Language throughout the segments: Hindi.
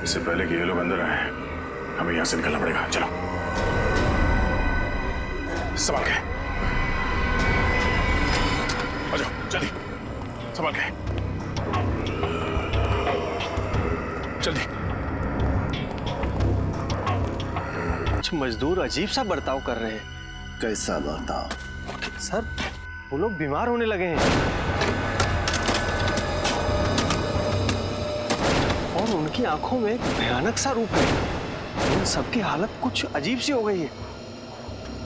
इससे पहले कि ये लोग अंदर आए हमें यहाँ से निकलना पड़ेगा। चलो संभाल के आ जाओ, जल्दी संभाल के, जल्दी। कुछ मजदूर अजीब सा बर्ताव कर रहे हैं। कैसा बर्ताव? सर वो लोग बीमार होने लगे हैं और उनकी आंखों में एक भयानक सा रूप है। उन सबकी हालत कुछ अजीब सी हो गई है।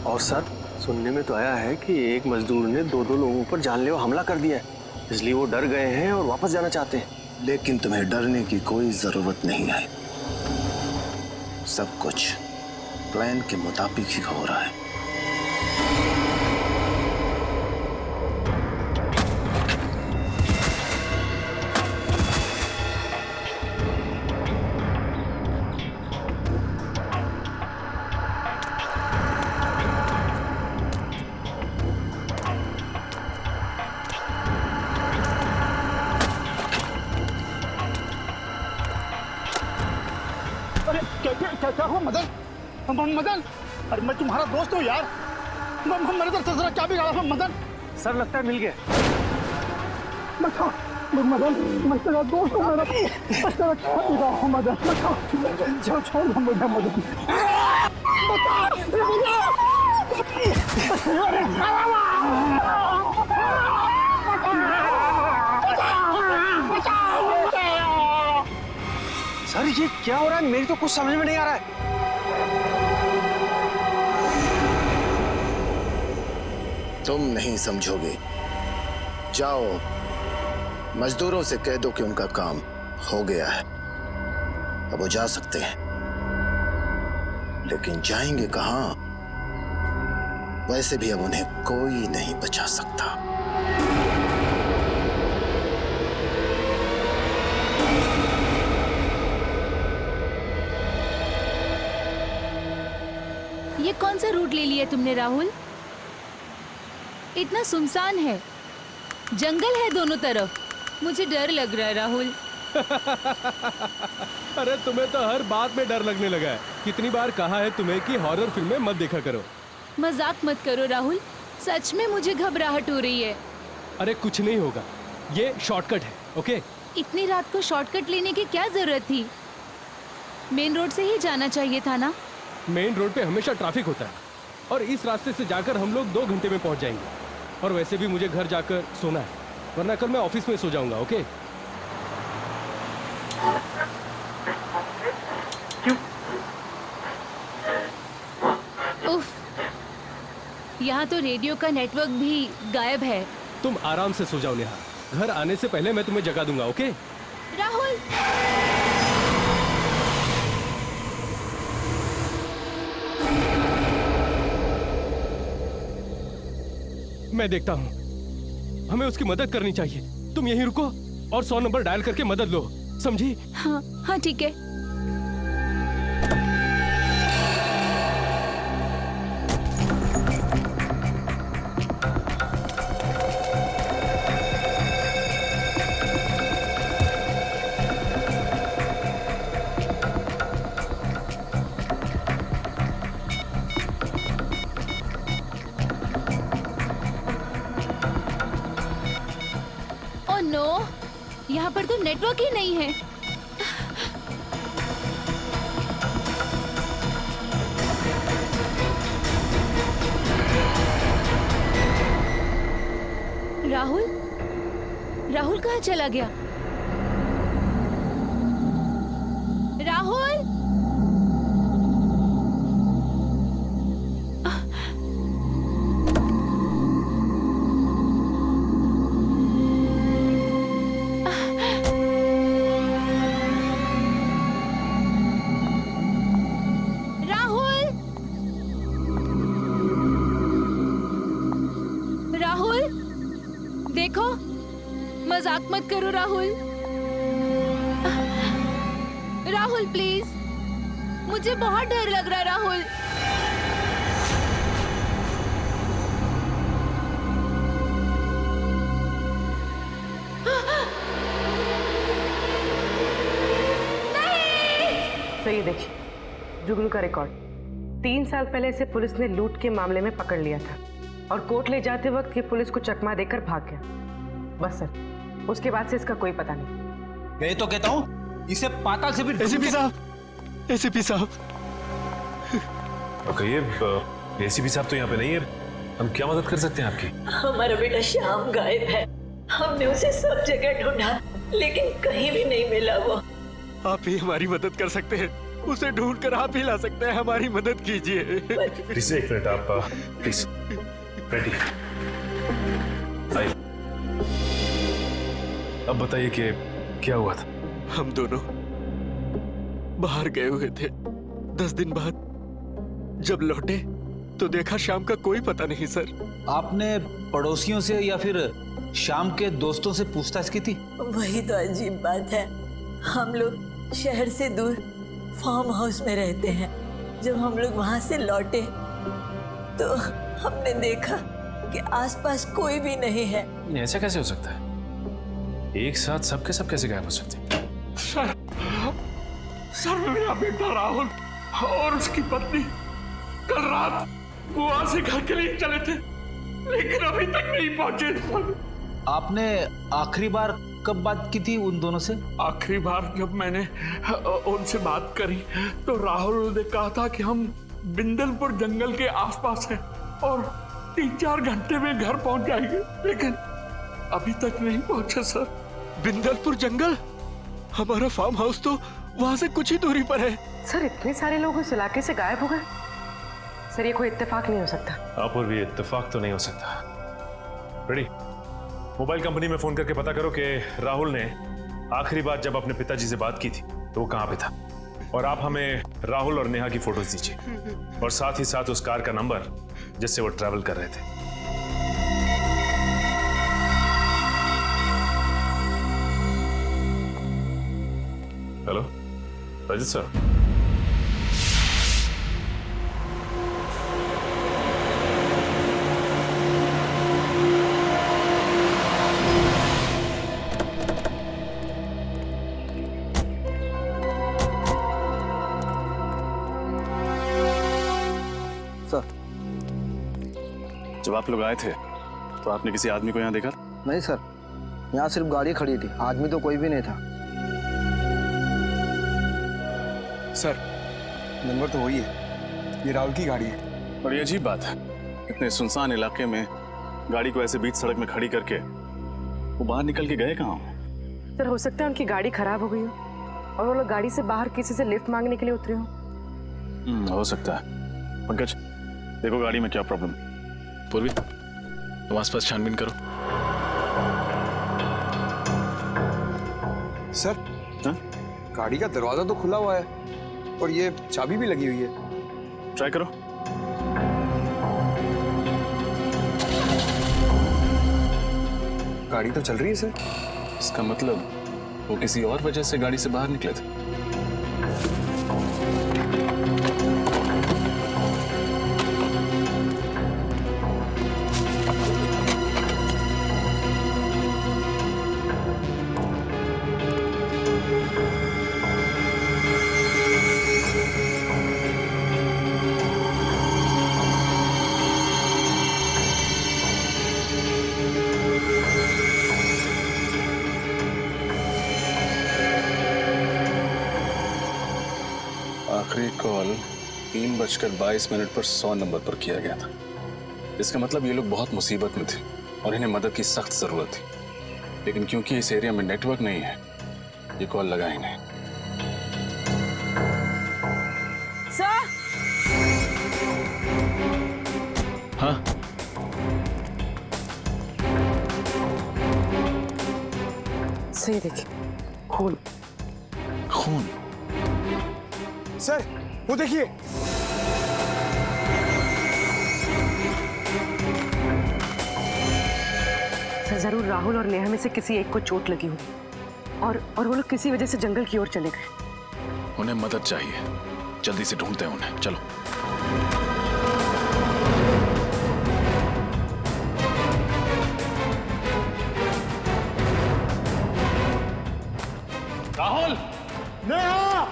और सर सुनने में तो आया है कि एक मजदूर ने दो लोगों पर जानलेवा हमला कर दिया है, इसलिए वो डर गए हैं और वापस जाना चाहते हैं। लेकिन तुम्हें डरने की कोई जरूरत नहीं है। सब कुछ प्लान के मुताबिक ही हो रहा है। क्या हुआ मदन? मदन, अरे मैं तुम्हारा दोस्त हूँ यार। मेरे तरफ से जरा क्या बिगाड़ा है मदन? सर लगता है मिल गया। मदन मैं तेरा दोस्त हूँ, मेरा तेरा क्या बिगाड़ा है मदन? छोड़ मुझे मदन। सर ये क्या हो रहा है? मेरी तो कुछ समझ में नहीं आ रहा है। तुम नहीं समझोगे। जाओ मजदूरों से कह दो कि उनका काम हो गया है, अब वो जा सकते हैं। लेकिन जाएंगे कहां? वैसे भी अब उन्हें कोई नहीं बचा सकता। ये कौन सा रूट ले लिया तुमने राहुल? इतना सुनसान है, जंगल है दोनों तरफ, मुझे डर लग रहा है राहुल। अरे तुम्हें तो हर बात में डर लगने लगा है। कितनी बार कहा है तुम्हें कि हॉरर फिल्में मत देखा करो। मजाक मत करो राहुल, सच में मुझे घबराहट हो रही है। अरे कुछ नहीं होगा, ये शॉर्टकट है। ओके? इतनी रात को शॉर्टकट लेने की क्या जरूरत थी? मेन रोड से ही जाना चाहिए था ना? मेन रोड पे हमेशा ट्रैफिक होता है और इस रास्ते से जाकर हम लोग 2 घंटे में पहुंच जाएंगे। और वैसे भी मुझे घर जाकर सोना है, वरना कल मैं ऑफिस में सो जाऊंगा। ओके? उफ, यहाँ तो रेडियो का नेटवर्क भी गायब है। तुम आराम से सो जाओ नेहा, घर आने से पहले मैं तुम्हें जगा दूंगा। ओके? राहुल मैं देखता हूँ, हमें उसकी मदद करनी चाहिए। तुम यहीं रुको और 100 नंबर डायल करके मदद लो, समझी? हाँ हाँ ठीक है। ओह नो, यहाँ पर तो नेटवर्क ही नहीं है। राहुल, राहुल कहाँ चला गया? राहुल, राहुल, राहुल, देखो, मजाक मत करो राहुल। राहुल प्लीज, मुझे बहुत डर लग रहा है राहुल। नहीं! सही है, देखिए जुगनू का रिकॉर्ड 3 साल पहले इसे पुलिस ने लूट के मामले में पकड़ लिया था और कोर्ट ले जाते वक्त ये पुलिस को चकमा देकर भाग गया। बस सर, उसके बाद से इसका कोई पता नहीं। मैं तो कहता हूँ इसे पाताल से भी एसीपी साहब, एसीपी साहब। कहिए, एसीपी साहब तो यहाँ पे नहीं है, हम क्या मदद कर सकते हैं आपकी? हमारा बेटा श्याम गायब है। हमने उसे सब जगह ढूंढा लेकिन कहीं भी नहीं मिला। वो आप ही हमारी मदद कर सकते हैं, उसे ढूंढ कर आप ही ला सकते हैं, हमारी मदद कीजिए। प्लीज एक मिनट, आप प्लीज रेडी आइए। अब बताइए कि क्या हुआ था? हम दोनों बाहर गए हुए थे। 10 दिन बाद जब लौटे तो देखा शाम का कोई पता नहीं सर। आपने पड़ोसियों से या फिर शाम के दोस्तों से पूछताछ की थी? वही तो अजीब बात है। हम लोग शहर से दूर फार्म हाउस में रहते हैं। जब हम लोग वहां से लौटे तो हमने देखा कि आसपास कोई भी नहीं है। ऐसा कैसे हो सकता है? एक साथ सबके सब कैसे गायब हो सकते हैं? सर मेरा बेटा राहुल और उसकी पत्नी कल रात गोवा से घर के लिए चले थे लेकिन अभी तक नहीं पहुंचे। आपने आखिरी बार कब बात की थी उन दोनों से? आखिरी बार जब मैंने उनसे बात करी तो राहुल ने कहा था कि हम बिंदलपुर जंगल के आसपास हैं और 3-4 घंटे में घर पहुंच जाएंगे, लेकिन अभी तक नहीं पहुंचे सर। बिंदलपुर जंगल? हमारा फार्म हाउस तो वहां से कुछ ही दूरी पर है। सर इतने सारे लोग उस इलाके से गायब हो गए? सर ये कोई इत्तेफाक नहीं हो सकता। आप और भी इत्तेफाक तो नहीं हो सकता। रेडी, मोबाइल कंपनी में फोन करके पता करो कि राहुल ने आखिरी बार जब अपने पिताजी से बात की थी तो वो कहां पे था, और आप हमें राहुल और नेहा की फोटोज दीजिए और साथ ही साथ उस कार का नंबर जिससे वो ट्रैवल कर रहे थे। Hello Rajit sir. जब आप लोग आए थे तो आपने किसी आदमी को यहाँ देखा? नहीं सर, यहाँ सिर्फ गाड़ी खड़ी थी, आदमी तो कोई भी नहीं था। सर नंबर तो वही है, ये राहुल की गाड़ी है। बड़ी अजीब बात है, इतने सुनसान इलाके में गाड़ी को ऐसे बीच सड़क में खड़ी करके वो बाहर निकल के गए कहाँ? सर हो सकता है उनकी गाड़ी खराब हो गई हो और वो लोग गाड़ी से बाहर किसी से लिफ्ट मांगने के लिए उतरे हो। हो सकता है। पंकज देखो गाड़ी में क्या प्रॉब्लम। पूर्वी तुम आसपास छानबीन करो। सर हाँ? गाड़ी का दरवाजा तो खुला हुआ है और ये चाबी भी लगी हुई है। ट्राई करो। गाड़ी तो चल रही है सर। इसका मतलब वो किसी और वजह से गाड़ी से बाहर निकले थे। आखिरी कॉल 3:22 पर 100 नंबर पर किया गया था। इसका मतलब ये लोग बहुत मुसीबत में थे और इन्हें मदद की सख्त जरूरत थी, लेकिन क्योंकि इस एरिया में नेटवर्क नहीं है ये कॉल लगा ही नहीं। सर हाँ सही देखिए, खून। खून? सर वो देखिए। सर जरूर राहुल और नेहा में से किसी एक को चोट लगी होगी और वो लोग किसी वजह से जंगल की ओर चले गए। उन्हें मदद चाहिए, जल्दी से ढूंढते हैं उन्हें। चलो। राहुल, नेहा,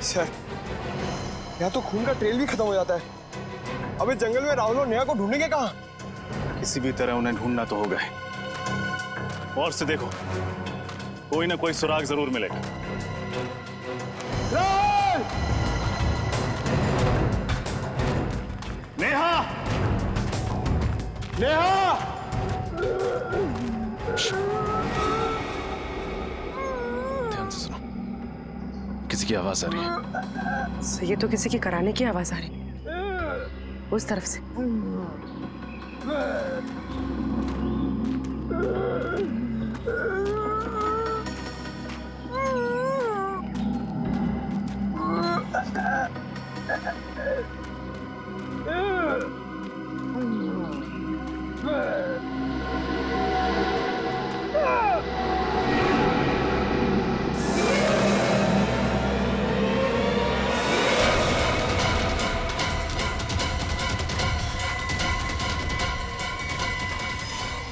सर, यहाँ तो खून का ट्रेल भी खत्म हो जाता है। अब इस जंगल में राहुल और नेहा को ढूंढेंगे कहाँ? किसी भी तरह उन्हें ढूंढना तो होगा ही। और से देखो, कोई ना कोई सुराग जरूर मिलेगा। नेहा! नेहा! ध्यान से सुनो, किसी की आवाज आ रही है। सर, ये तो किसी की कराने की आवाज आ रही है, उस तरफ से।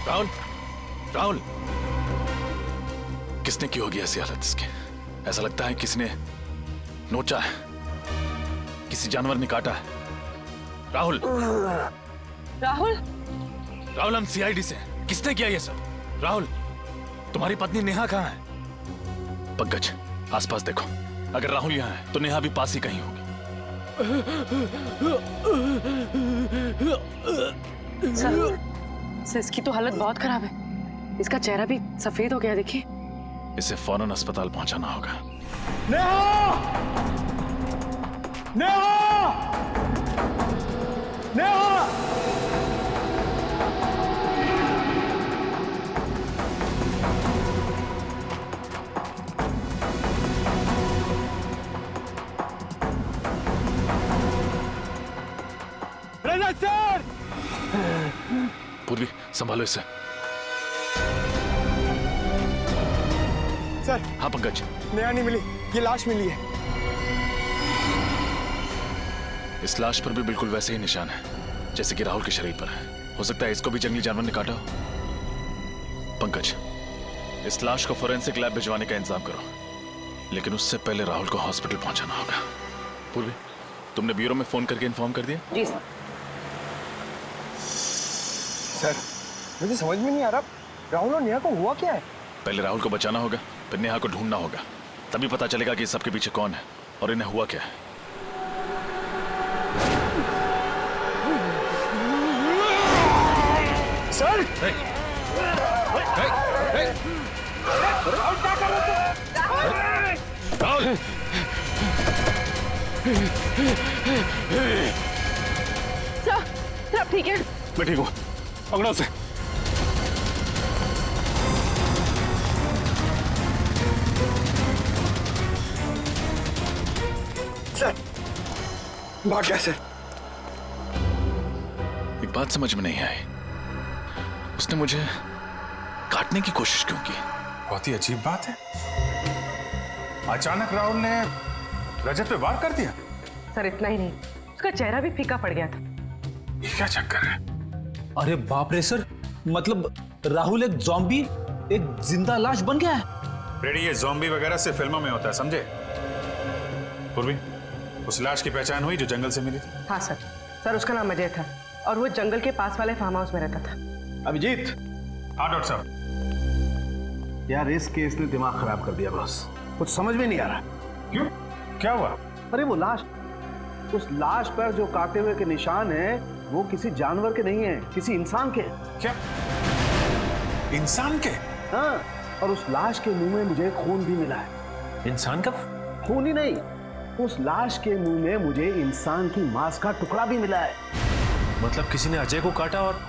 राहुल, राहुल, किसने की होगी ऐसी हालत इसकी? ऐसा लगता है किसी ने नोचा है, किसी जानवर ने काटा है। राहुल, राहुल, राहुल, हम सीआईडी से हैं। किसने किया ये सब? राहुल, तुम्हारी पत्नी नेहा कहाँ है? पंकज, आसपास देखो, अगर राहुल यहाँ है तो नेहा भी पास ही कहीं होगी। सर, इसकी तो हालत बहुत खराब है। इसका चेहरा भी सफेद हो गया, देखिए। इसे फौरन अस्पताल पहुंचाना होगा। नेहा! नेहा! नेहा! रजत सर! पूर्वी, संभालो इसे। सर, हाँ पंकज, नेहा नहीं मिली, ये लाश मिली है। इस लाश पर भी बिल्कुल वैसे ही निशान है जैसे कि राहुल के शरीर पर है। हो सकता है इसको भी जंगली जानवर ने काटा हो। पंकज, इस लाश को फोरेंसिक लैब भिजवाने का इंतजाम करो, लेकिन उससे पहले राहुल को हॉस्पिटल पहुंचाना होगा। पूर्वी, तुमने ब्यूरो में फोन करके इन्फॉर्म कर दिया? जी सर। सर, मुझे समझ में नहीं आ रहा, राहुल और नेहा को हुआ क्या है? पहले राहुल को बचाना होगा, फिर नेहा को ढूंढना होगा, तभी पता चलेगा कि सबके पीछे कौन है और इन्हें हुआ क्या है। सर! राहुल! सर, ठीक है? मैं ठीक हूँ, पकड़ो उसे। सर, भाग गया सर। एक बात समझ में नहीं आई, उसने मुझे काटने की कोशिश क्यों की? बहुत ही अजीब बात है। अचानक राहुल ने रजत पे वार कर दिया। सर, इतना ही नहीं, उसका चेहरा भी फीका पड़ गया था। ये क्या चक्कर है? अरे बाप रे सर, मतलब राहुल एक ज़ॉम्बी, एक जिंदा लाश बन गया है। रेडी, ये ज़ॉम्बी वगैरह से फिल्मों में होता है, समझे? पूर्वी, उस लाश की पहचान हुई जो जंगल से मिली थी? हाँ सर। सर, उसका नाम अजय था और वो जंगल के पास वाले फार्म हाउस में रहता था। अभिजीत। हाँ डॉक्टर साहब। यार, इस केस ने दिमाग खराब कर दिया बॉस, कुछ समझ में नहीं आ रहा। क्यों, क्या हुआ? अरे वो लाश, उस लाश पर जो काटे हुए के निशान हैं, वो किसी जानवर के नहीं है, किसी इंसान के। क्या? इंसान के? हाँ, और उस लाश के मुंह में मुझे खून भी मिला है। इंसान का खून ही नहीं, उस लाश के मुंह में मुझे इंसान की मांस का टुकड़ा भी मिला है। मतलब किसी ने अजय को काटा और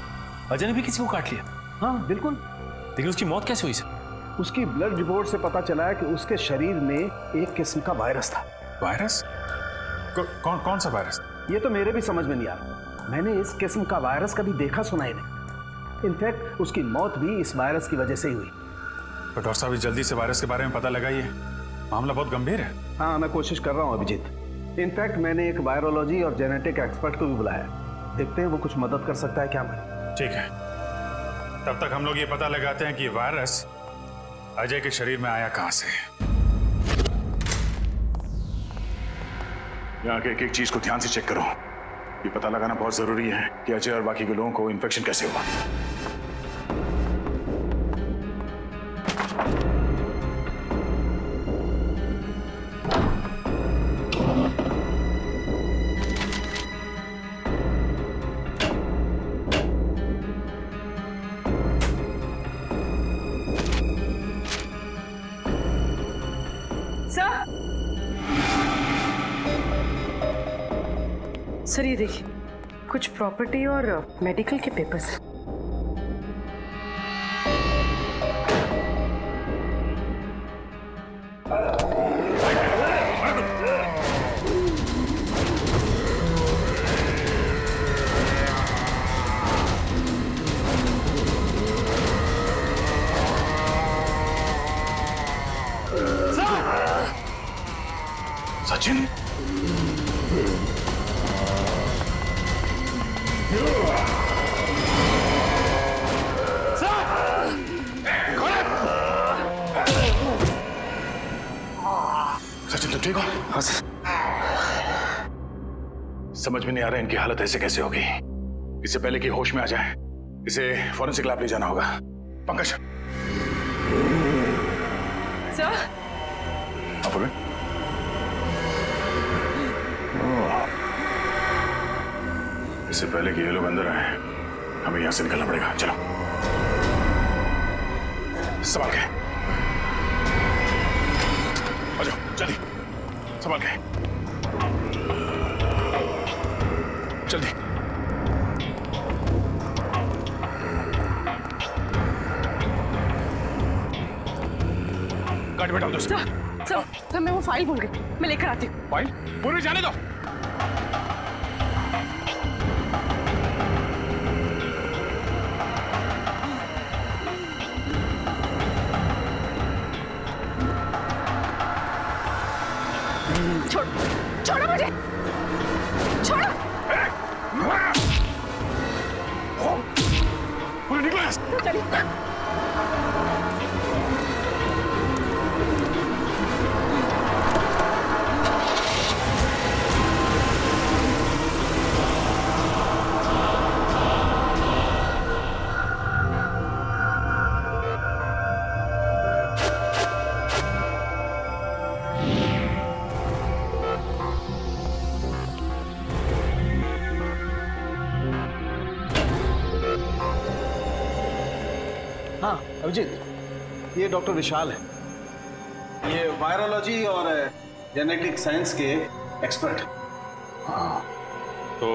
अजय ने भी किसी को काट लिया? हाँ बिल्कुल। लेकिन उसकी मौत कैसे हुई सर? उसकी ब्लड रिपोर्ट से पता चला है कि उसके शरीर में एक किस्म का वायरस था। वायरस? कौन सा वायरस? ये तो मेरे भी समझ में नहीं आ रहा। मैंने इस किस्म का वायरस कभी देखा सुना ही नहीं। इनफैक्ट उसकी मौत भी इस वायरस की वजह से ही हुई। तो डॉक्टर साहब, जल्दी से वायरस के बारे में पता लगाइए, मामला बहुत गंभीर है। हाँ, मैं कोशिश कर रहा हूँ अभिजीत। इनफैक्ट मैंने एक वायरोलॉजी और जेनेटिक एक्सपर्ट को भी बुलाया, देखते हैं वो कुछ मदद कर सकता है क्या हमारी। ठीक है, तब तक हम लोग ये पता लगाते हैं कि वायरस अजय के शरीर में आया कहां से। यहाँ के एक एक चीज को ध्यान से चेक करो। ये पता लगाना बहुत जरूरी है कि अजय और बाकी के लोगों को इन्फेक्शन कैसे हुआ। सर ये देखिए, कुछ प्रॉपर्टी और मेडिकल के पेपर्स। सचिन, सचिन तुम ठीक हो? हाँ सर। समझ में नहीं आ रहा इनकी हालत ऐसे कैसे होगी। इससे पहले कि होश में आ जाए इसे फॉरेंसिक लैब ले जाना होगा। पंकज सर। इससे पहले कि ये लोग अंदर आए हमें यहां से निकलना पड़ेगा। चलो संभाल के आ जाओ, जल्दी संभाल के, जल्दी। गाड़ी में डाल दो। सर मैं वो फाइल भूल गई, मैं लेकर आती हूँ। फाइल पूरी जाने दो। छोड़ो मुझे, छोड़ो। पूरे निकलो। चलिए। हाँ अभिजीत, ये डॉक्टर विशाल है। ये वायरोलॉजी और जेनेटिक साइंस के एक्सपर्ट। हाँ तो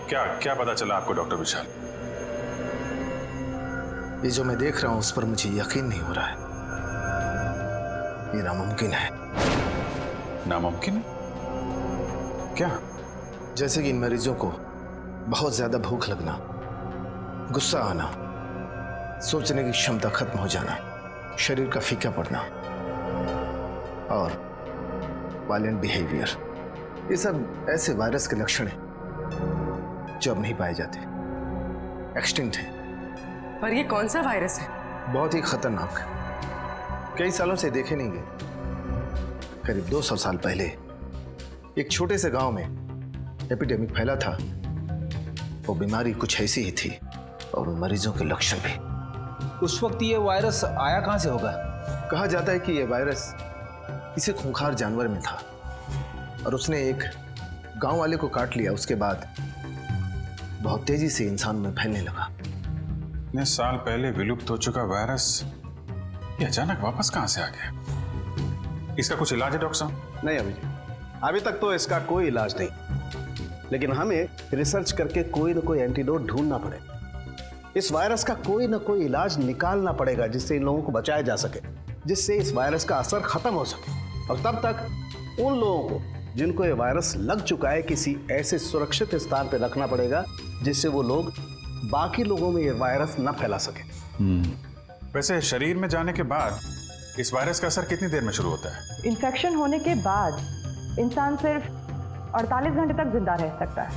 क्या क्या पता चला आपको डॉक्टर विशाल? ये जो मैं देख रहा हूं उस पर मुझे यकीन नहीं हो रहा है। ये नामुमकिन है। नामुमकिन? क्या? जैसे कि इन मरीजों को बहुत ज्यादा भूख लगना, गुस्सा आना, सोचने की क्षमता खत्म हो जाना, शरीर का फीका पड़ना और वायलेंट बिहेवियर, ये सब ऐसे वायरस के लक्षण हैं जो अब नहीं पाए जाते, एक्सटिंक्ट हैं। पर ये कौन सा वायरस है? बहुत ही खतरनाक, कई सालों से देखे नहीं गए। करीब 200 साल पहले एक छोटे से गांव में एपिडेमिक फैला था। वो बीमारी कुछ ऐसी ही थी और मरीजों के लक्षण भी। उस वक्त ये वायरस आया कहां से होगा? कहा जाता है कि यह वायरस किसी खूंखार जानवर में था और उसने एक गांव वाले को काट लिया। उसके बाद बहुत तेजी से इंसान में फैलने लगा। इतने साल पहले विलुप्त हो चुका वायरस ये अचानक वापस कहां से आ गया? इसका कुछ इलाज है डॉक्टर साहब? नहीं अभिजीत, अभी तक तो इसका कोई इलाज नहीं, लेकिन हमें रिसर्च करके कोई ना कोई एंटीडोट ढूंढना पड़ेगा। इस वायरस का कोई ना कोई इलाज निकालना पड़ेगा जिससे इन लोगों को बचाया जा सके, जिससे इस वायरस का असर खत्म हो सके। और तब तक उन लोगों को जिनको ये वायरस लग चुका है किसी ऐसे सुरक्षित स्थान पर रखना पड़ेगा जिससे वो लोग बाकी लोगों में ये वायरस न फैला सके। वैसे शरीर में जाने के बाद इस वायरस का असर कितनी देर में शुरू होता है? इन्फेक्शन होने के बाद इंसान सिर्फ 48 घंटे तक जिंदा रह सकता है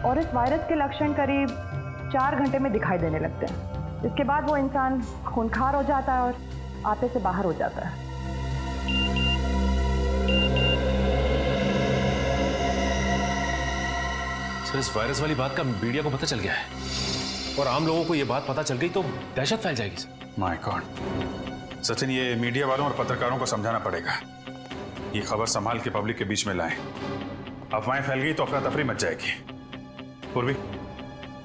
और इस वायरस के लक्षण करीब 4 घंटे में दिखाई देने लगते हैं। इसके बाद वो इंसान खूंखार हो जाता है और आपे से बाहर हो जाता है। इस वायरस वाली बात का मीडिया को पता चल गया है और आम लोगों को ये बात पता चल गई तो दहशत फैल जाएगी सर। माय गॉड सचिन, ये मीडिया वालों और पत्रकारों को समझाना पड़ेगा। ये खबर संभाल के पब्लिक के बीच में लाएं। अफवाहें फैल गई तो अफरा तफरी मच जाएगी। पूर्वी,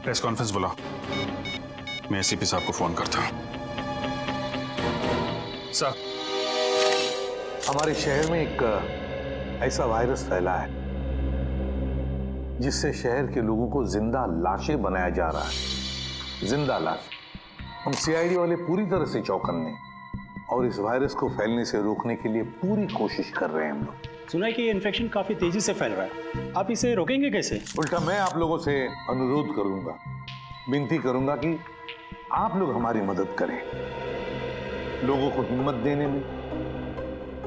प्रेस कॉन्फ्रेंस बुलाओ। मैं एसीपी साहब को फोन करता हूं। सर, हमारे शहर में एक ऐसा वायरस फैला है जिससे शहर के लोगों को जिंदा लाशें बनाया जा रहा है। जिंदा लाश। हम सीआईडी वाले पूरी तरह से चौकन्ने और इस वायरस को फैलने से रोकने के लिए पूरी कोशिश कर रहे हैं हम लोग। सुना है कि ये इन्फेक्शन काफी तेजी से फैल रहा है, आप इसे रोकेंगे कैसे? उल्टा मैं आप लोगों से अनुरोध करूंगा, विनती करूंगा कि आप लोग हमारी मदद करें, लोगों को हिम्मत देने में,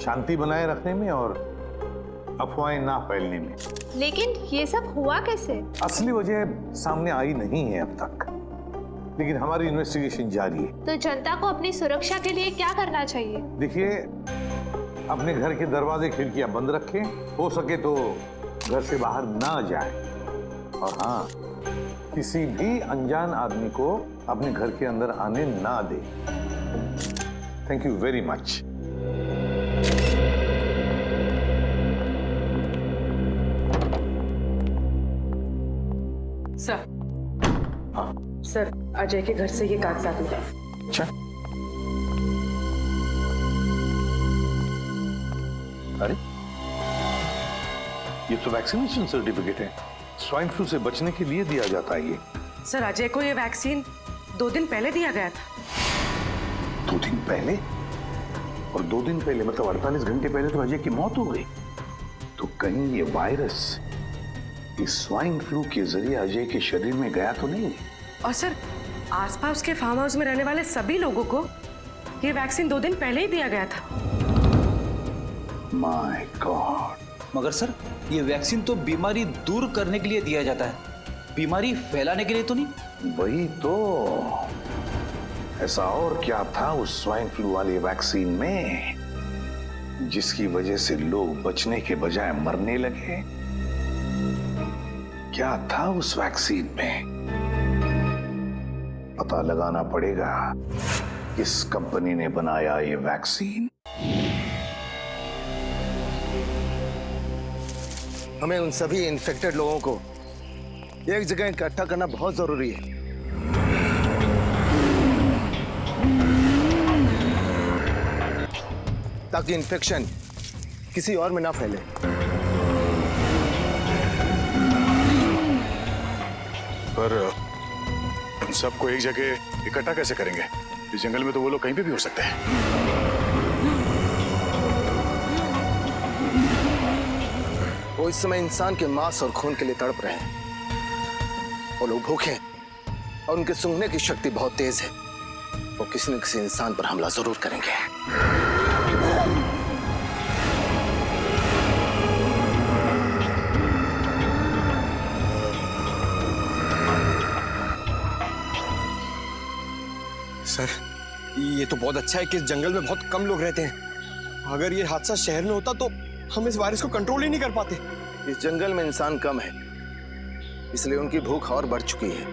शांति बनाए रखने में और अफवाहें ना फैलने में। लेकिन ये सब हुआ कैसे? असली वजह सामने आई नहीं है अब तक, लेकिन हमारी इन्वेस्टिगेशन जारी है। तो जनता को अपनी सुरक्षा के लिए क्या करना चाहिए? देखिए, अपने घर के दरवाजे खिड़कियां बंद रखें, हो सके तो घर से बाहर ना जाएं, और हाँ, किसी भी अनजान आदमी को अपने घर के अंदर आने ना दें। Thank you very much. Sir, sir Ajay के घर से ये कागजात मिले। अच्छा, अरे ये तो वैक्सीनेशन सर्टिफिकेट है, स्वाइन फ्लू से बचने के लिए दिया जाता है ये। सर अजय को ये वैक्सीन 2 दिन पहले दिया गया था। 2 दिन पहले? और 2 दिन पहले मतलब 48 घंटे पहले तो अजय की मौत हो गई। तो कहीं ये वायरस इस स्वाइन फ्लू के जरिए अजय के शरीर में गया तो नहीं? और सर आसपास के फार्म हाउस में रहने वाले सभी लोगों को ये वैक्सीन 2 दिन पहले ही दिया गया था। My God. मगर सर, ये वैक्सीन तो बीमारी दूर करने के लिए दिया जाता है, बीमारी फैलाने के लिए तो नहीं। वही तो, ऐसा और क्या था उस स्वाइन फ्लू वाली वैक्सीन में जिसकी वजह से लोग बचने के बजाय मरने लगे? क्या था उस वैक्सीन में? पता लगाना पड़ेगा किस कंपनी ने बनाया ये वैक्सीन। हमें उन सभी इन्फेक्टेड लोगों को एक जगह इकट्ठा करना बहुत जरूरी है। ताकि इन्फेक्शन किसी और में ना फैले। पर उन सबको एक जगह इकट्ठा कैसे करेंगे? इस जंगल में तो वो लोग कहीं भी हो सकते हैं। वो इस समय इंसान के मांस और खून के लिए तड़प रहे हैं। वो लोग भूखे हैं और उनके सूंघने की शक्ति बहुत तेज है। वो किसी न किसी इंसान पर हमला जरूर करेंगे। सर, ये तो बहुत अच्छा है कि इस जंगल में बहुत कम लोग रहते हैं। अगर ये हादसा शहर में होता तो हम इस वायरस को कंट्रोल ही नहीं कर पाते। इस जंगल में इंसान कम है, इसलिए उनकी भूख और बढ़ चुकी है।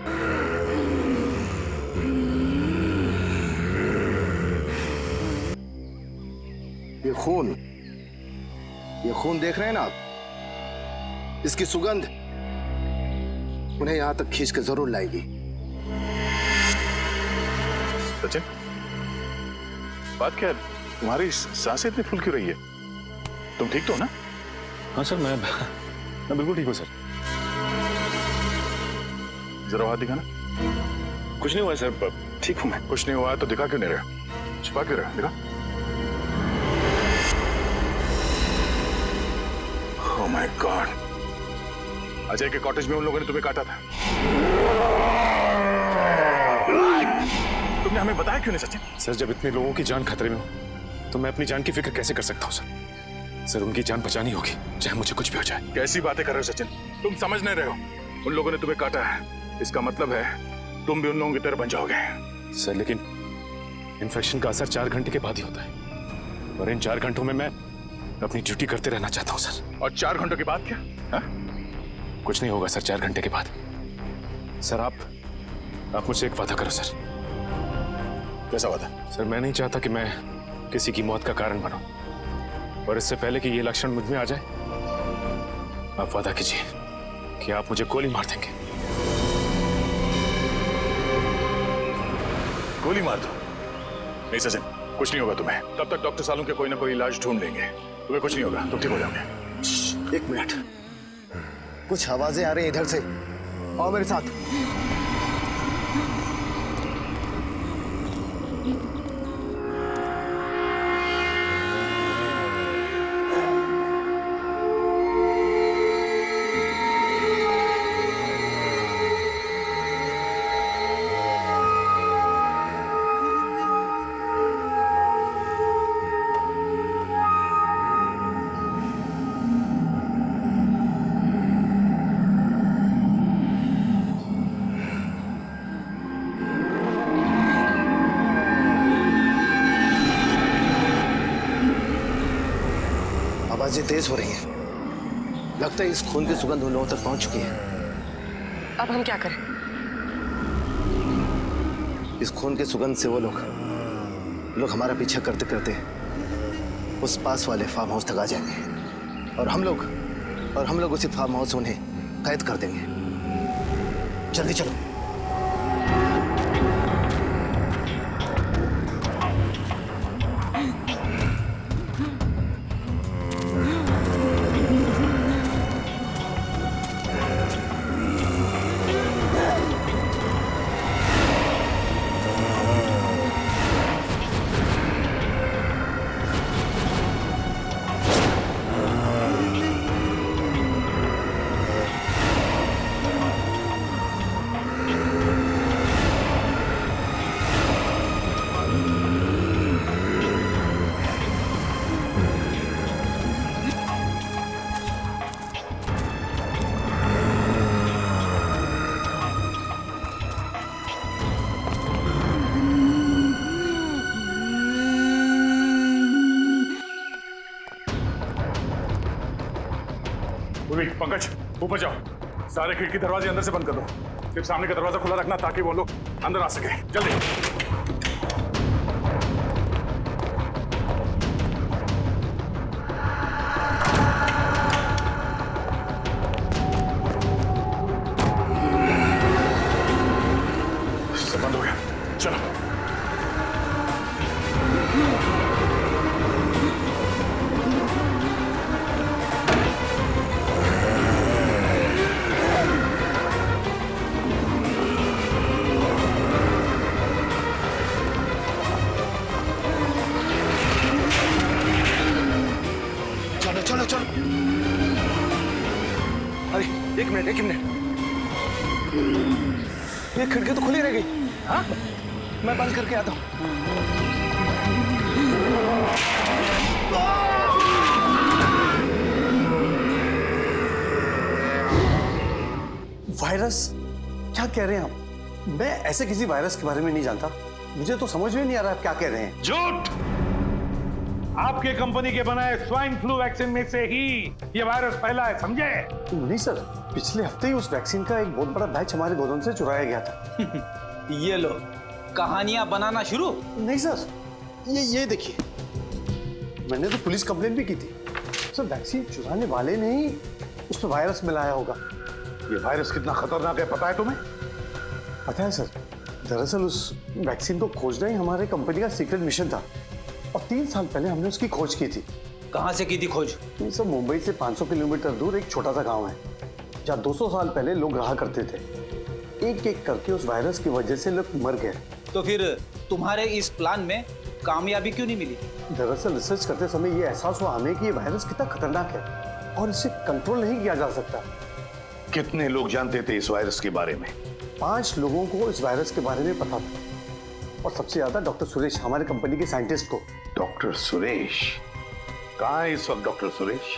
ये खून देख रहे हैं ना आप? इसकी सुगंध उन्हें यहां तक खींच के जरूर लाएगी। सचिन, बात क्या है? तुम्हारी सांसें इतनी फूल क्यों रही है? तुम ठीक तो हो ना? हाँ सर, मैं बिल्कुल ठीक हूँ सर। जरा हाथ दिखाना। कुछ नहीं हुआ है सर, ठीक हूँ मैं। कुछ नहीं हुआ है तो दिखा क्यों नहीं रहे हो? छुपा क्यों रहे हो? दिखा। ओह माय गॉड, अजय के कॉटेज में उन लोगों ने तुम्हें काटा था। तुमने हमें बताया क्यों नहीं सचिन? सर, जब इतने लोगों की जान खतरे में हो तो मैं अपनी जान की फिक्र कैसे कर सकता हूँ सर? सर, उनकी जान बचानी होगी, चाहे मुझे कुछ भी हो जाए। कैसी बातें कर रहे हो सचिन? तुम समझ नहीं रहे हो। उन लोगों ने तुम्हें काटा है, इसका मतलब है तुम भी उन लोगों की तरह बन जाओगे। सर, लेकिन इन्फेक्शन का असर 4 घंटे के बाद ही होता है, और इन 4 घंटों में मैं अपनी ड्यूटी करते रहना चाहता हूँ सर। और 4 घंटों के बाद क्या? कुछ नहीं होगा सर 4 घंटे के बाद। सर आप मुझसे एक वादा करो सर। कैसा वादा? सर मैं नहीं चाहता कि मैं किसी की मौत का कारण बनूं, और इससे पहले कि ये लक्षण मुझ में आ जाए आप वादा कीजिए कि आप मुझे गोली मार देंगे। गोली मार दो? नहीं सचिन, कुछ नहीं होगा तुम्हें। तब तक डॉक्टर सालू के कोई ना कोई इलाज ढूंढ लेंगे, तुम्हें कुछ नहीं होगा, तुम ठीक हो जाओगे। 1 मिनट, कुछ आवाजें आ रही हैं इधर से। आओ मेरे साथ। आवाजें तेज हो रही हैं। लगता है इस खून की सुगंध उन लोगों तक पहुंच चुकी है। अब हम क्या करें? इस खून की सुगंध से वो लोग हमारा पीछा करते करते उस पास वाले फार्म हाउस तक आ जाएंगे, और हम लोग उसी फार्म हाउस से उन्हें कैद कर देंगे। जल्दी चलो। पंकज ऊपर जाओ, सारे खिड़की दरवाजे अंदर से बंद कर दो, सिर्फ सामने का दरवाजा खुला रखना ताकि वो लोग अंदर आ सके। जल्दी। सब बंद हो गया, चलो। अरे एक मिनट, ये खिड़की तो खुली रह गई। हाँ, मैं बंद करके आता हूँ। वायरस? क्या कह रहे हैं आप? मैं ऐसे किसी वायरस के बारे में नहीं जानता, मुझे तो समझ में नहीं आ रहा आप क्या कह रहे हैं। झूठ! आपके कंपनी के बनाए स्वाइन फ्लू वैक्सीन में से ही ये वायरस फैला है, समझे? नहीं सर, पिछले हफ्ते ही उस वैक्सीन का एक बहुत बड़ा बैच हमारे गोदाम से चुराया गया था। ये लो, कहानियां बनाना शुरू। नहीं सर, ये देखिए, मैंने तो पुलिस कंप्लेंट भी की थी। सर वैक्सीन चुराने वाले ने ही उसमें वायरस मिलाया होगा। ये वायरस कितना खतरनाक है पता है तुम्हें? पता है सर, दरअसल उस वैक्सीन को खोजना ही हमारे कंपनी का सीक्रेट मिशन था, और 3 साल पहले हमने उसकी खोज की थी। कहाँ से की थी खोज? ये सब मुंबई से 500 किलोमीटर दूर एक छोटा सा गांव है, जहाँ 200 साल पहले लोग रहा करते थे। एक एक करके उस वायरस की वजह से लोग मर गए। तो फिर तुम्हारे इस प्लान में कामयाबी क्यों नहीं मिली? दरअसल रिसर्च करते समय ये एहसास हुआ हमें कि ये वायरस कितना खतरनाक है और इसे कंट्रोल नहीं किया जा सकता। कितने लोग जानते थे इस वायरस के बारे में? 5 लोगों को इस वायरस के बारे में पता था, और सबसे ज्यादा डॉक्टर सुरेश, हमारे कंपनी के साइंटिस्ट को। डॉक्टर सुरेश? कहाँ है इस वक्त डॉक्टर सुरेश?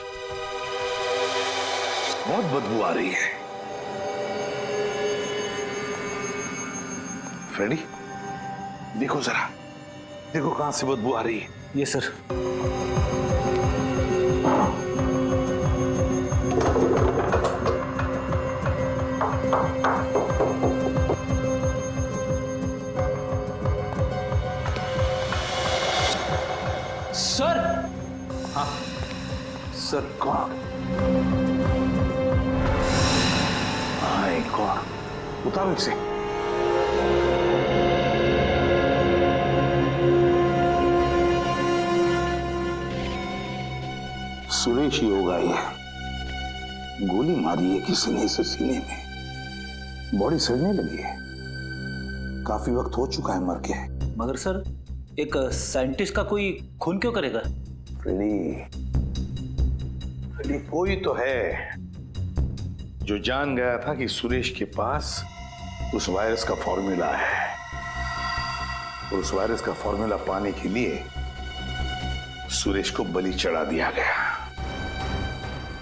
बहुत बदबू आ रही है। फ्रेडी, देखो जरा, देखो कहां से बदबू आ रही है। ये सर। गॉड, माय गॉड, उतारो इसे। सुरेश ही होगा ये। गोली मारी है किसी ने इसे सीने में, बॉडी सड़ने लगी है, काफी वक्त हो चुका है मर के। मगर सर, एक साइंटिस्ट का कोई खून क्यों करेगा? फ्रेडी कोई तो है जो जान गया था कि सुरेश के पास उस वायरस का फॉर्मूला है, और उस वायरस का फॉर्मूला पाने के लिए सुरेश को बलि चढ़ा दिया गया।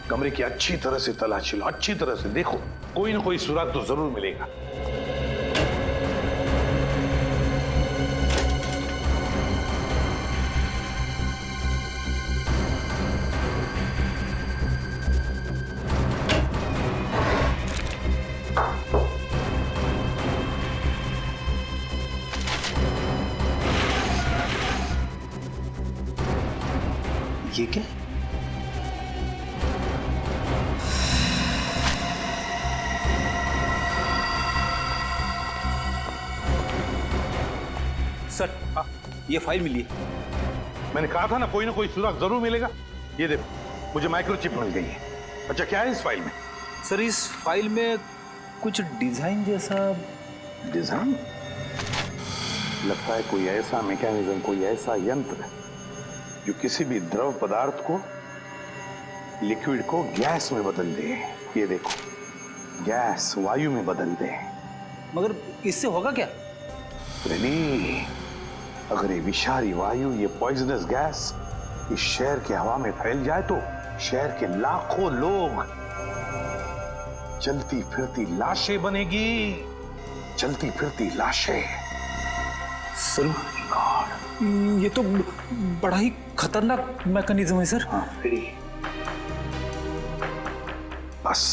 कमरे की अच्छी तरह से तलाशी लो, अच्छी तरह से देखो, कोई ना कोई सुराग तो जरूर मिलेगा। ये क्या? सर, ये फाइल मिली है। मैंने कहा था ना कोई सुराग जरूर मिलेगा। ये देखो, मुझे माइक्रोचिप मिल गई है। अच्छा, क्या है इस फाइल में? सर, इस फाइल में कुछ डिजाइन जैसा। डिजाइन? लगता है कोई ऐसा मैकेनिज्म, कोई ऐसा यंत्र जो किसी भी द्रव पदार्थ को, लिक्विड को गैस में बदल दे। ये देखो, गैस वायु में बदल दे। मगर इससे होगा क्या? रेनी, अगर ये विषारी वायु, ये पॉइजनस गैस इस शहर के हवा में फैल जाए तो शहर के लाखों लोग चलती फिरती लाशें बनेगी, चलती फिरती लाशें। सर, ये तो बड़ा ही खतरनाक मैकेनिज्म है सर। हाँ, बस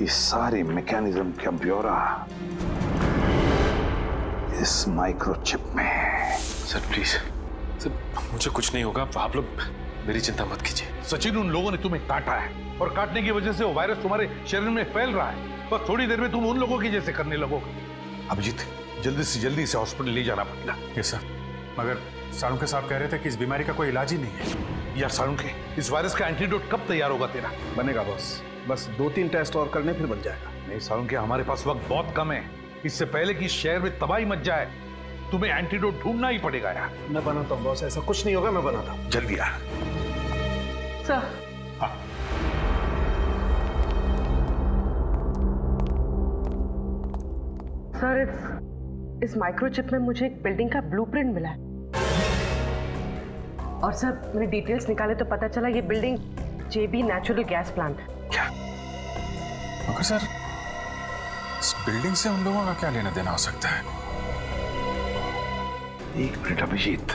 इस सारे मैकेनिज्म का ब्यौरा इस माइक्रोचिप में। सर प्लीज, सर मुझे कुछ नहीं होगा, आप लोग मेरी चिंता मत कीजिए। सचिन, उन लोगों ने तुम्हें काटा है और काटने की वजह से वो वायरस तुम्हारे शरीर में फैल रहा है। बस थोड़ी देर में तुम उन लोगों की जैसे करने लगोगे। अभिजीत, जल्दी से जल्दी इसे हॉस्पिटल ले जाना पड़ेगा। यस सर, मगर साळुंखे साहब कह रहे थे कि इस बीमारी का कोई इलाज ही नहीं है। यार साळुंखे, इस वायरस का एंटीडोट कब तैयार होगा तेरा? बनेगा बॉस, बस 2-3 टेस्ट और करने फिर बन जाएगा। नहीं साळुंखे, हमारे पास वक्त बहुत कम है। इससे पहले कि शहर में तबाही मच जाए तुम्हें एंटीडोट ढूंढना ही पड़ेगा यार। मैं बनाता हूँ बॉस, ऐसा कुछ नहीं होगा, मैं बनाता हूँ। जल्दी यार। सर, सर, इस माइक्रोचिप में मुझे एक बिल्डिंग का ब्लूप्रिंट मिला है। और सर, मैंने डिटेल्स निकाले तो पता चला ये बिल्डिंग जेबी नेचुरल गैस प्लांट है। क्या? मगर सर, इस बिल्डिंग से उन लोगों का क्या लेना देना हो सकता है? एक मिनट अभिजीत,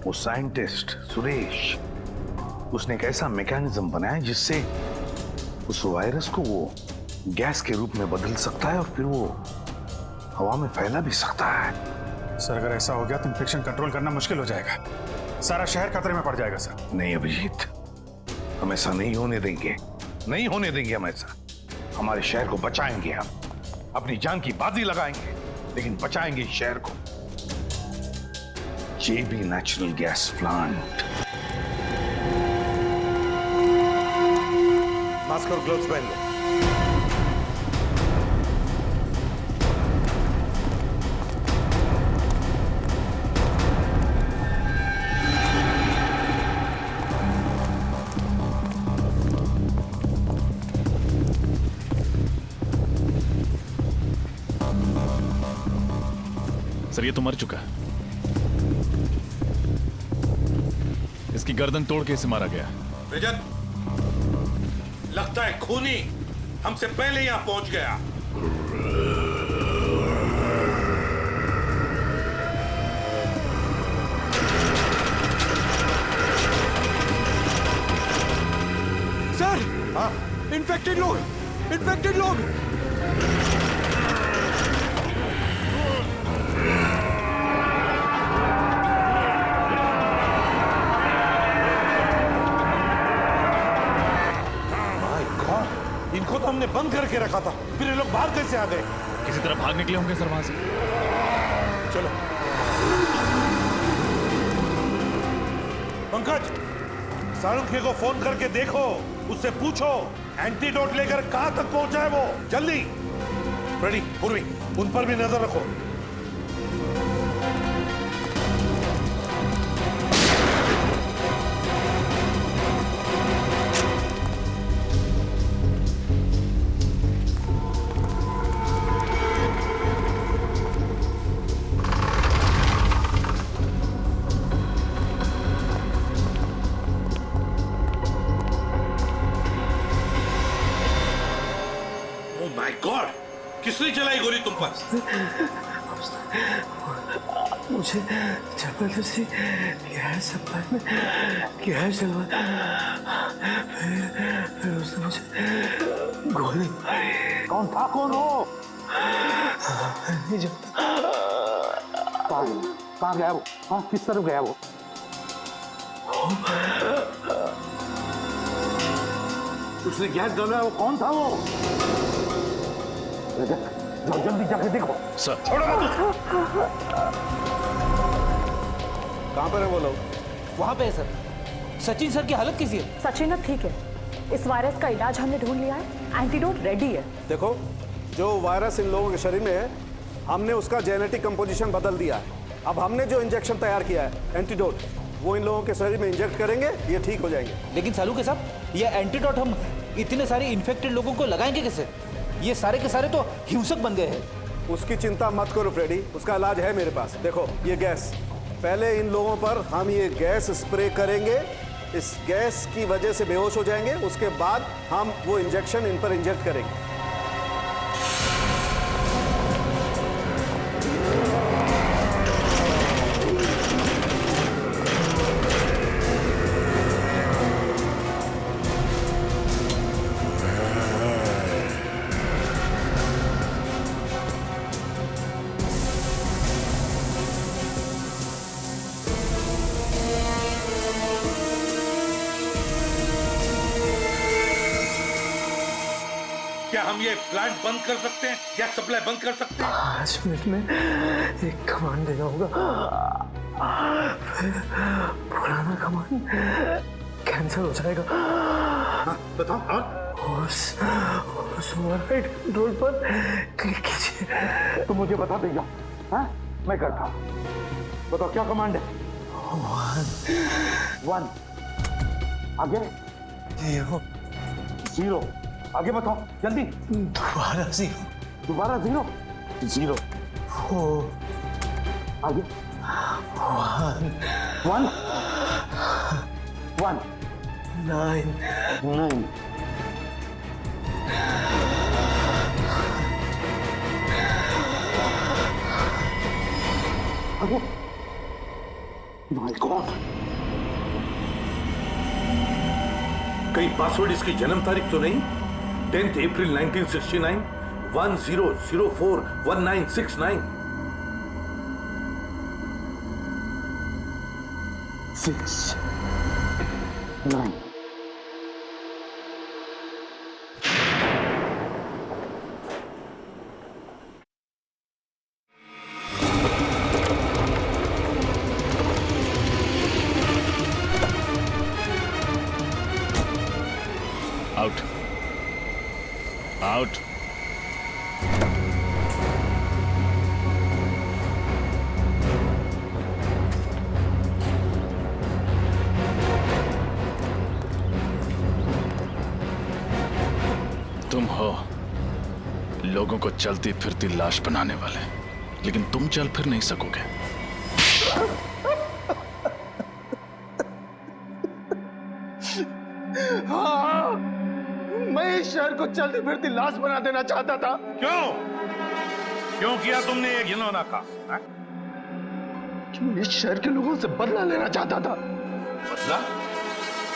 वो साइंटिस्ट सुरेश, उसने एक ऐसा मैकेनिज्म बनाया जिससे उस वायरस को वो गैस के रूप में बदल सकता है और फिर वो हवा में फैला भी सकता है। सर, अगर ऐसा हो गया तो इन्फेक्शन कंट्रोल करना मुश्किल हो जाएगा, सारा शहर खतरे में पड़ जाएगा सर। नहीं अभिजीत, हम ऐसा नहीं होने देंगे, नहीं होने देंगे हम ऐसा। हमारे शहर को बचाएंगे, हम अपनी जान की बाजी लगाएंगे, लेकिन बचाएंगे इस शहर को। जेबी नेचुरल गैस प्लांट। मास्क और ग्लव्स पहन लो। सर, ये तो मर चुका है। इसकी गर्दन तोड़ के इसे मारा गया। रजत, लगता है खूनी हमसे पहले यहां पहुंच गया। सर, इन्फेक्टेड लोग, इन्फेक्टेड लोग। हमने बंद करके रखा था, फिर ये लोग बाहर कैसे आ गए? किसी तरह भाग निकले होंगे सर वहां से। चलो पंकज, सारुखे को फोन करके देखो, उससे पूछो एंटीडोट लेकर कहां तक पहुंचा है वो, जल्दी। फ्रेडी, पूर्वी, उन पर भी नजर रखो। किसने चलाई गोली तुम पर? मुझे जबरदस्ती गैस सप्लाई में गैस जलवा, फिर उसने मुझे गोली मारी। कौन था? कौन हो? नहीं जानता। कहाँ गया वो? हाँ, किस तरफ गया वो? उसने गैस डाला, वो कौन था वो? जाओ जल्दी जाके देखो। सर। छोड़ो मत। कहाँ पर है वो लोग? वहाँ पे है सर। सचिन सर की हालत कैसी है? सचिन अब ठीक है। इस वायरस का इलाज हमने ढूंढ लिया है, एंटीडोट रेडी है। देखो, जो वायरस इन लोगों के शरीर में है, हमने उसका जेनेटिक कंपोजिशन बदल दिया है। अब हमने जो इंजेक्शन तैयार किया है, एंटीडोट, वो इन लोगों के शरीर में इंजेक्ट करेंगे, ये ठीक हो जाएंगे। लेकिन सालू के साहब, ये एंटीडोट हम इतने सारे इन्फेक्टेड लोगों को लगाएंगे कैसे? ये सारे के सारे तो हिंसक बन गए हैं। उसकी चिंता मत करो फ्रेडी, उसका इलाज है मेरे पास। देखो ये गैस, पहले इन लोगों पर हम ये गैस स्प्रे करेंगे, इस गैस की वजह से बेहोश हो जाएंगे, उसके बाद हम वो इंजेक्शन इन पर इंजेक्ट करेंगे। क्या हम ये प्लांट बंद कर सकते हैं? गैस सप्लाई बंद कर सकते हैं? 5 मिनट में एक कमांड देना होगा, फिर पुराना कमांड कैंसिल हो जाएगा। बताओ। उस ओवरराइड कंट्रोल पर क्लिक कीजिए। तो मुझे बता देगा, हाँ? मैं करता हूँ। बताओ क्या कमांड है? 1 आगे 0 आगे बताओ जल्दी। दोबारा 0 0 4 आगे 1 1 9 आगे। माय गॉड, कहीं पासवर्ड इसकी जन्म तारीख तो नहीं? 10th April 1969 10041969 6 9 out out. तुम हो लोगों को चलती फिरती लाश बनाने वाले, लेकिन तुम चल फिर नहीं सकोगे। हाँ, मैं इस शहर को चलती फिरती लाश बना देना चाहता था। क्यों किया तुमने ये घिनौना काम? क्यों इस शहर के लोगों से बदला लेना चाहता था। बदला?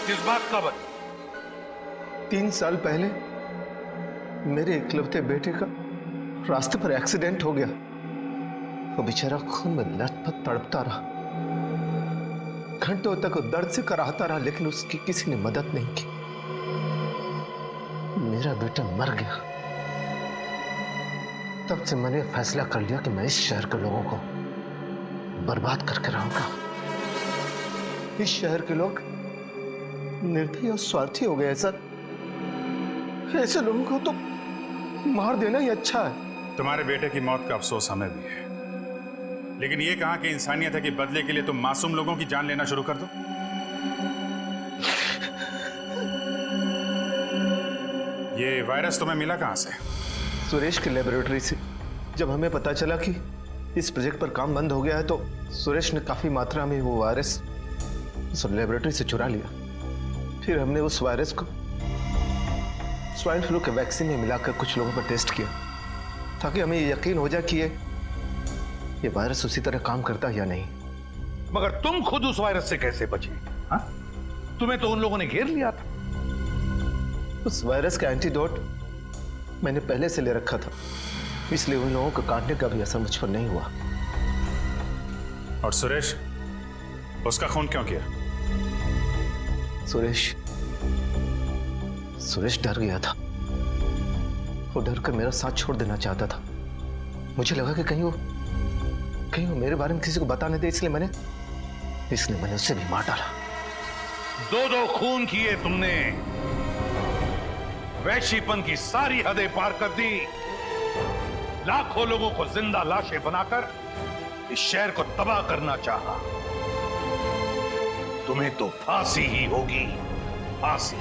किस बात का बदला? 3 साल पहले मेरे इकलौते बेटे का रास्ते पर एक्सीडेंट हो गया। वो बेचारा खून में लथपथ तड़पता रहा, घंटों तक दर्द से कराहता रहा, लेकिन उसकी किसी ने मदद नहीं की। मेरा बेटा मर गया, तब से मैंने फैसला कर लिया कि मैं इस शहर के लोगों को बर्बाद करके रहूंगा। इस शहर के लोग निर्दयी और स्वार्थी हो गए हैं सर। ऐसे लोगों को तो मार देना ही अच्छा है। तुम्हारे बेटे की मौत का अफसोस हमें भी है, लेकिन ये कहां कि इंसानियत है कि बदले के लिए तुम मासूम लोगों की जान लेना शुरू कर दो। ये वायरस तुम्हें मिला कहां से? सुरेश की लेबोरेटरी से। जब हमें पता चला कि इस प्रोजेक्ट पर काम बंद हो गया है तो सुरेश ने काफी मात्रा में वो वायरस उस लेबोरेटरी से चुरा लिया। फिर हमने उस वायरस को स्वाइन फ्लू के वैक्सीन में मिलाकर कुछ लोगों पर टेस्ट किया, ताकि हमें यकीन हो जाए कि ये वायरस उसी तरह काम करता है या नहीं। मगर तुम खुद उस वायरस से कैसे बचे? हाँ? तुम्हें तो उन लोगों ने घेर लिया था। उस वायरस का एंटीडोट मैंने पहले से ले रखा था, इसलिए उन लोगों को काटने का भी असर मुझ पर नहीं हुआ। और सुरेश, उसका खून क्यों किया? सुरेश डर गया था। वो डर कर मेरा साथ छोड़ देना चाहता था। मुझे लगा कि कहीं वो मेरे बारे में किसी को बताने दे, इसलिए मैंने उसे भी मार डाला। दो खून किए तुमने, वैश्यपन की सारी हदें पार कर दी, लाखों लोगों को जिंदा लाशें बनाकर इस शहर को तबाह करना चाहा। तुम्हें तो फांसी ही होगी, फांसी।